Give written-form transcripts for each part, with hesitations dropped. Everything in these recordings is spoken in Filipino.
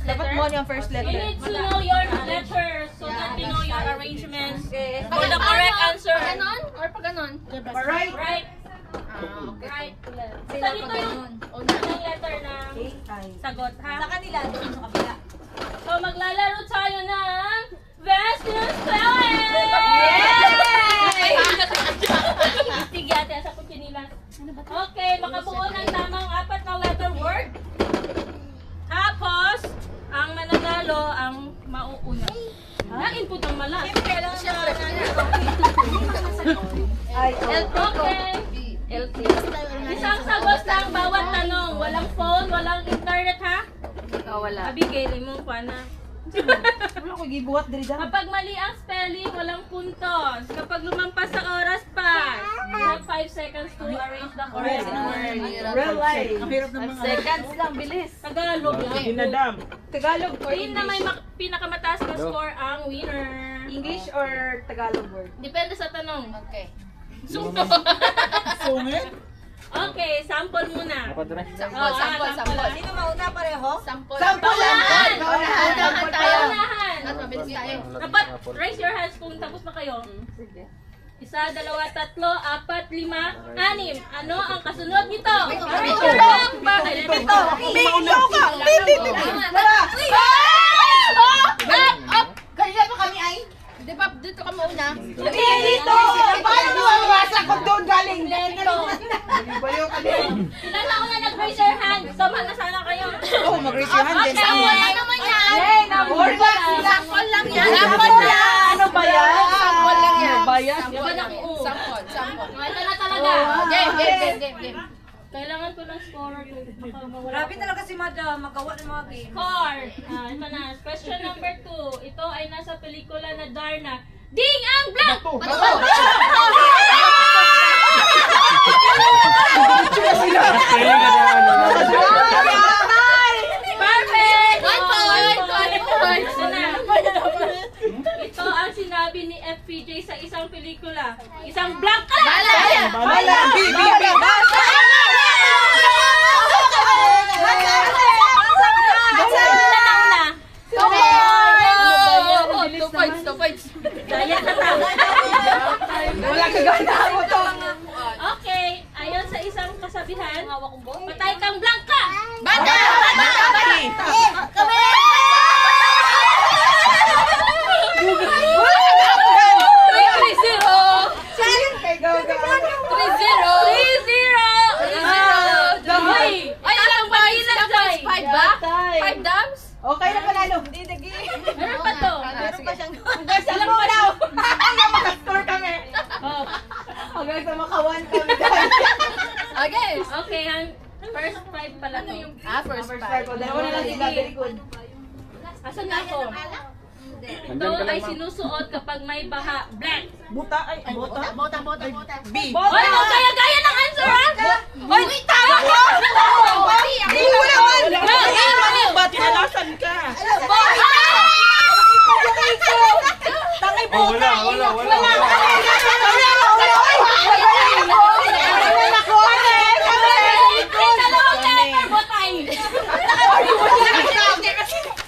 Dapat mo yung first You letter. need to know your letter so that you know your arrangements. For the correct answer. Ganon? Or pag ganon? Alright. Right. Right. Basta dito yung unang letter ng sagot, ha? Sa kanila, doon sa kabila. So, maglalaro tayo ng Best New Spelling! Sige, ate, sa kutsinilas. Okay, makabuo ng tamang 4 na letter word. Tapos, ang mananalo ang mauuna. Na-input ng malas. Okay. Isang sagot lang bawat tanong. Walang phone, walang internet, ha? Wala. Abigay mo pa na. Wala ko gibuhat diri dyan. Kapag mali ang spelling, walang puntos. Kapag lumampas sa oras pa, you have 5 seconds to arrange the correct word. Real life. Ang hirap ng mga... Seconds lang, bilis. Tagalog lang. Dinadam. Tagalog or Team na may pinakamataas na score ang winner. English or Tagalog word? Depende sa tanong. Okay. Sungit? Okay, sample muna. Sample. Sino mauna pareho? Sample. Sample lang! Unahan tayo. Unahan. At mabilis tayo. Dapat raise your hands kung tapos na kayo. Sige. 1, 2, 3, 4, 5, 6. Ano ang kasunod nito? Pito! Pito ka! Pito! Kanina pa kami ay? Di ba dito ka mauna? Dito! Paano mo ang masa kung doon galing? Bayo ka din. Ilan na una nag-raise your hand? Sama na sana kayo. Oh, mag-raise your hand din. Okay. naman yan? Yay! Number Sample lang yan. Sample lang! Ano ba yan? Sample lang yan. Ano ba yan? Yaman ako. Sample. Ito na talaga. Game. Kailangan ko ng score. Baka mawala Grabe ko. talaga si Madam, magawa ng mga game. Score. Ito na. Question number 2. Ito ay nasa pelikula na Darna. Ding ang blank! Perfect! One point. Ito na. Ito ang sinabi ni FPJ sa isang pelikula. Isang blank ka lang! Bala! Bibi! Two points. Wala ka ganda mo to. Okay, ayon sa isang kasabihan, patay kang blank ka! Banda! Kay go, go. 3-0! Damay! Ay, alam ba? Damay! 5 ba? 5 dams? Okay na panalo. Hindi, dagi. Meron pa to? Meron pa siyang... Hanggang sa mo daw. Hanggang makascore kami. Oh. Hanggang sa makawan kami dahil. Okay. Okay, first 5 pala to. First Number 5. 5. Dalawa na lang sila. Very good. Asan na ako? Ito ay sinusuot kapag may baha. Blank! Buta ay buta. B. Hoy, huwag gaya-gaya ng answer, ha? Hoy, tama ko! Hindi mo naman! Ba't tinalasan ka? Tangay po! Oh, wala. Dalawang letter, botay!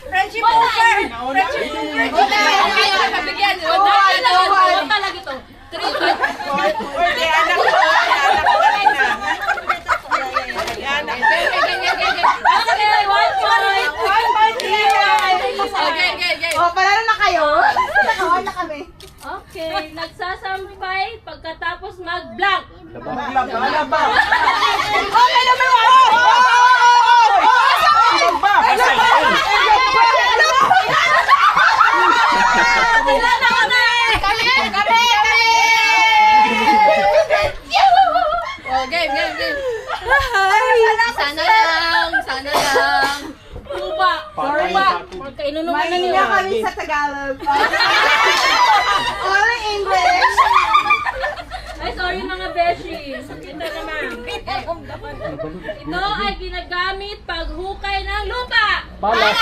Friendship over! Bota lagi to. Pwede, anak ko. Okay, 1 point. 1 point Okay. Oh, panalo na kayo. Nakawan na kami. Okay, nagsasampay pagkatapos mag-blank. Laba. Okay, number 1! Laba. Game. Sana lang. Tuba. Sorry. Huwag kainunuman na Manila nila. kami sa Tagalog. All English. Ay, sorry mga beshi. Ito naman. Ito ay ginagamit paghukay ng lupa. Pala.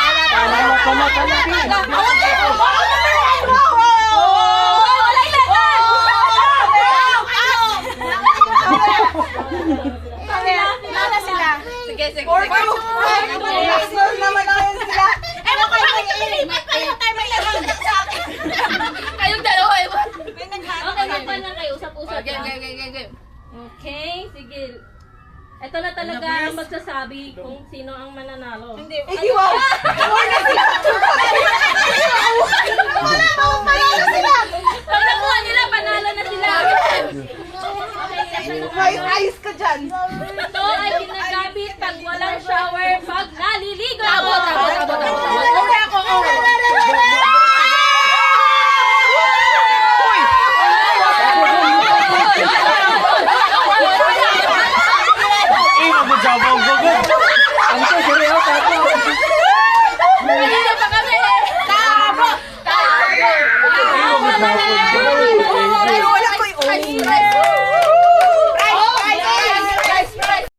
Lala sila. Sige. Last one naman. Ito na talaga ang magsasabi kung sino ang mananalo. Eh, di wow! More na sila! Panalo sila! Pag nakuha nila, panalo na sila. May ayos ka dyan! Ito ay ginagamit